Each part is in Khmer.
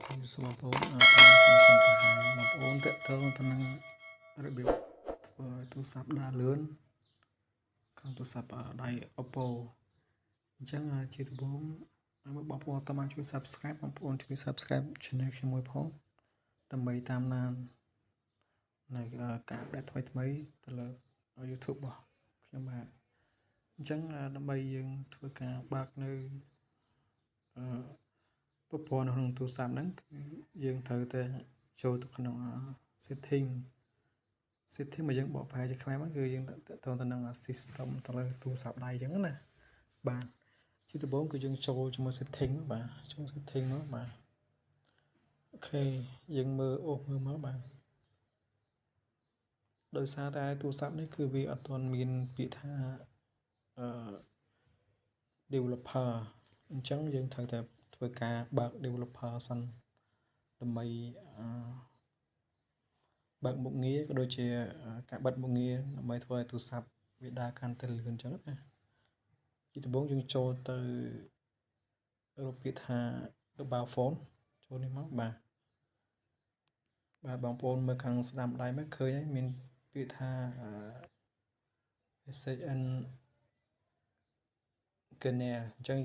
Thì số một bốn ở trong sân tài một bốn tệ thơ tân năngរបៀបធ្វើទូរស័ព្ទដើរលឿនក្នុងទូរស័ព្ទដៃ Oppo អញ្ចឹងជាដំបូងបងប្អូនតាមជួយ Subscribe បងប្អូនជួយ Subscribe Channel ខ្ញុំមួយផងដើម្បីតាមដាននៅការអាប់ដេតថ្មីៗទៅលើ YouTube របស់ខ្ញុំបាទអញ្ចឹងដើម្បីយើងធ្វើការបើកនៅប្រព័ន្ធក្នុងទូរស័ព្ទហ្នឹងគឺយើងត្រូវតែចូលទៅក្នុង setting មកយើងបកប្រែជាខ្មែរមកគឺយើងទៅនឹង system ទៅលើទូរស័ព្ទដៃអញ្ចឹងណាបាទជាដំបូងគឺយើងចូលជាមួយ setting បាទចូល setting មកបាទអូខេយើងមើលមកបាទដោយសារតែទូរស័ព្ទនេះគឺវាអត់ទាន់មានពាក្យថាdeveloper អញ្ចឹងយើងត្រូវតែធ្វើការបើក developer សិនដើម្បីបើកមុខងារក៏ដូចជាការបិទមុខងារដើម្បីធ្វើឲ្យទូរស័ព្ទវាដើរកាន់តែលឿនអញ្ចឹងណាជាដំបូងយើងចូលទៅរកពាក្យថា about phone ចូលនេះមកបាទបងប្អូនមើលខាងស្ដាំដៃមកឃើញហើយមានពាក្យថា message and channel អញ្ចឹង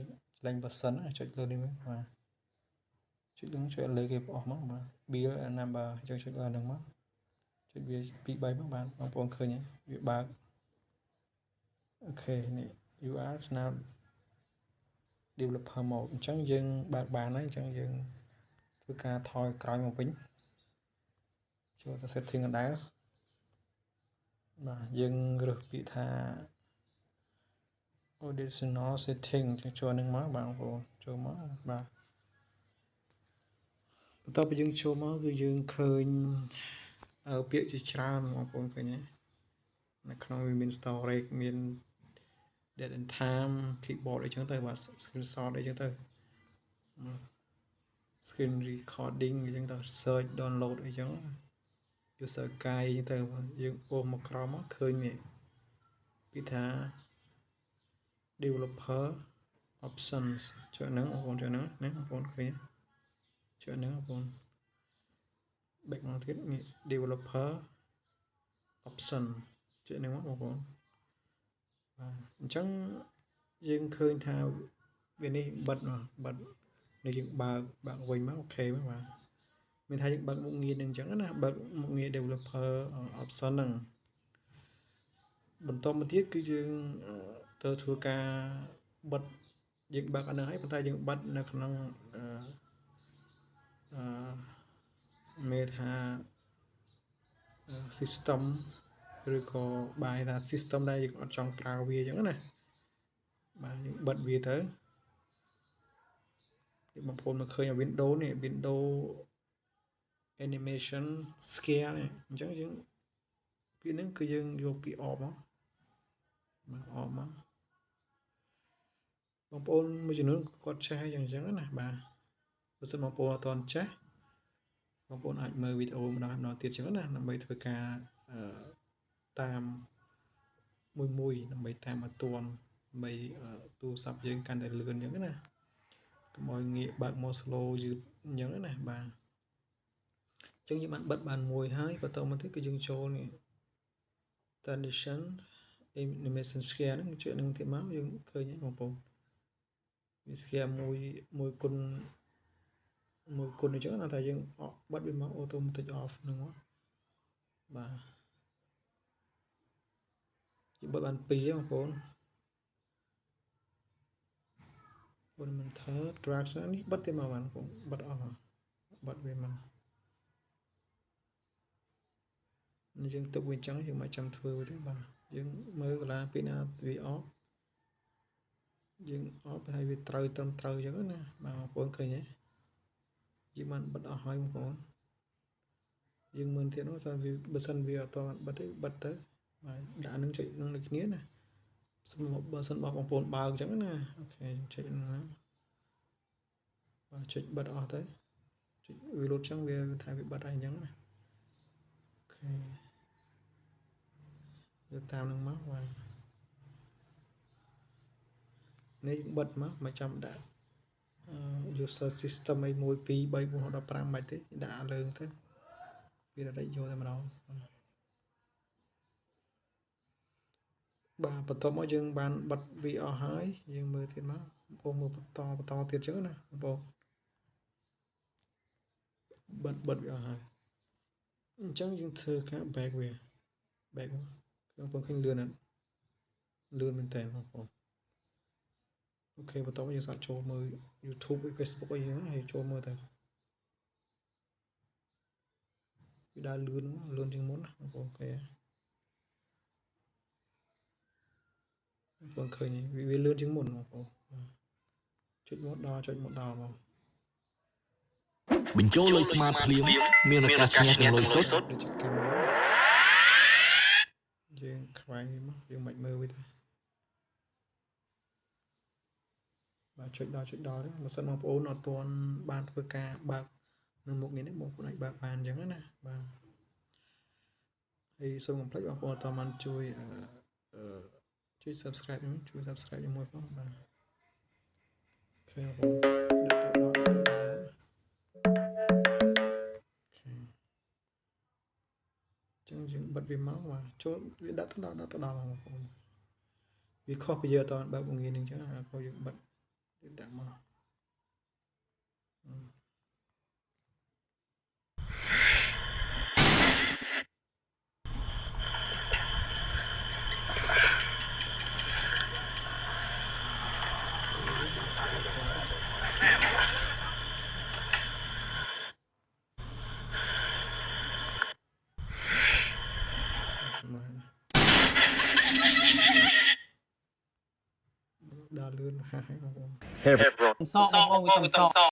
លេង version ចុចលើនេះមកបាទចុចលើគេអស់មកបាទ bill and number អញ្ចឹងចុចលើហ្នឹងមកចុចវា2 3មកបាទបងប្អូនឃើញហើយវាបើកអូខេនេះ you are now developer mode អញ្ចឹងយើងបើកបានហើយអញ្ចឹងយើងធ្វើការថយក្រោយមកវិញចូលទៅ setting ដដែលបាទយើងរើសពាក្យថា additional setting ចូលនឹងមកបងប្អូនចូលមកបាទបន្ទាប់ពីយើងចូលមកគឺយើងឃើញពាក្យជាច្រើនបងប្អូនឃើញទេនៅក្នុងវាមាន storage មាន date and time keyboard អីចឹងទៅបាទ screenshot អីចឹងទៅ screen recording អីចឹងទៅ search download អីចឹង user guide ទៅយើងអូសមកក្រោមមកឃើញនេះពីថា developer options ចុចហ្នឹងបងប្អូនចុចហ្នឹងណាបងប្អូនឃើញចុចហ្នឹងបងប្អូន back មកទៀតនេះ developer option ចុចហ្នឹងមកបងប្អូនបាទអញ្ចឹងយើងឃើញថាវានេះបិទនេះយើងបើកវិញមកអូខេមកបាទមានថាយើងបើកមុខងារនឹងអញ្ចឹងណាបើកមុខងារ developer option ហ្នឹងបន្តមកទៀតគឺយើងទៅធ្វើការបិទយើងបើកអាហ្នឹងហើយប៉ុន្តែយើងបិទនៅក្នុងមេថា system ឬក៏បាយថា system ដែលយើងអត់ចង់ប្រើវាអញ្ចឹងណាបាទយើងបិទវាទៅបងប្អូនមកឃើញ Windows នេះ Windows animation scale នេះអញ្ចឹងយើងពាក្យហ្នឹងគឺយើងយកពី off មកបាទ off មកបងប្អូនមួយចំនួនគាត់ចេះអញ្ចឹងណាបាទបើសិនបងប្អូនអត់ទាន់ចេះបងប្អូនអាចមើលវីដេអូម្ដងទៀតអញ្ចឹងណាដើម្បីធ្វើការតាមមួយដើម្បីតាមឲ្យទាន់ដើម្បីទូរស័ព្ទយើងកាន់តែលឿនអញ្ចឹងណាកុំឲ្យងាកបើកមក slow យឺតអញ្ចឹងណាបាទអញ្ចឹងយើងបានបិទបានមួយហើយបន្តមកទៀតគឺយើងចូលនេះ transition animation scale ហ្នឹងជួយនឹងទៀតមកយើងឃើញហ្នឹងបងប្អូនវា scale មួយគុណអញ្ចឹងណាតែយើងបិទវាមក automatic off ហ្នឹងមកបាទយើងបិទបាន2ហ្នឹងបងប្អូនmonitor drag នេះបិទទៅមកបានបងបិទអស់បិទវាមកនេះយើងទុកវាអញ្ចឹងយើងមិនចាំធ្វើទេបាទយើងមើលកន្លងពីណាវាអស់យើងអស់តែវាត្រូវត្រឹមត្រូវអញ្ចឹងណាបាទបងប្អូនឃើញទេយើងបានបិទអស់ហើយបងប្អូនយើងមើលទៀតនោះបើសិនវាអត់បិទទេបិទទៅបាទដាក់នឹងចុចនឹងដូចគ្នាណាបើសិនបងប្អូនបើកអញ្ចឹងណាអូខេចុចហ្នឹងណាបាទចុចបិទអស់ទៅចុចវាលូតអញ្ចឹងវាថាវាបិទហើយអញ្ចឹងណាអូខេយកតាមនឹងមកបាទនេះបិទមកចាំដាក់ user system អី1 2 3 4 15មិនទេដាក់លើទៅវារត់យកតែម្ដងបាទបន្ទាប់មកយើងបានបិទវាអស់ហើយយើងមើលទៀតមកបងមើលបន្តទៀតចឹងណាបងបិទវាអស់ហើយអញ្ចឹងយើងធ្វើការ back វា back ខ្ញុំពងឃើញលឿនមែនតើបងប្អូនអូខេបន្តមកយើងសាកចូលមើល YouTube ឬ Facebook អីហ្នឹងហើយចូលមើលទៅវាដើរលឿនជាងមុនណាបងប្អូនអូខេបងឃើញវាលឿនជាងមុនបងប្អូនចុចមកដល់មកបញ្ចូលលុយស្មាតភ្លាមមានឱកាសឈ្នះទាំងលុយសុទ្ធដូចជាកម្មយើងខ្វែងវាមកយើងមិនមើលវាទេបាទចុចដល់បើសិនបងប្អូនអត់ទាន់បានធ្វើការបើកនៅមុខនេះបងប្អូនអាចបើកបានអញ្ចឹងណាបាទហើយសូមកុំភ្លេចបងប្អូនតើបានជួយsubscribe ជួយ subscribe ជាមួយផងបាទអូខេបងប្អូនដាក់ទៅដល់អូខេចឹងយើងបិទវាមកបាទចូលវាដាក់ទៅដល់បងប្អូនវាខុសពីយើងអត់បើកបង្រៀនអញ្ចឹងខុសយើងបិទដាក់មកដើរលឿនហើយបងប្អូន សក់បងប្អូនវាទាំងសក់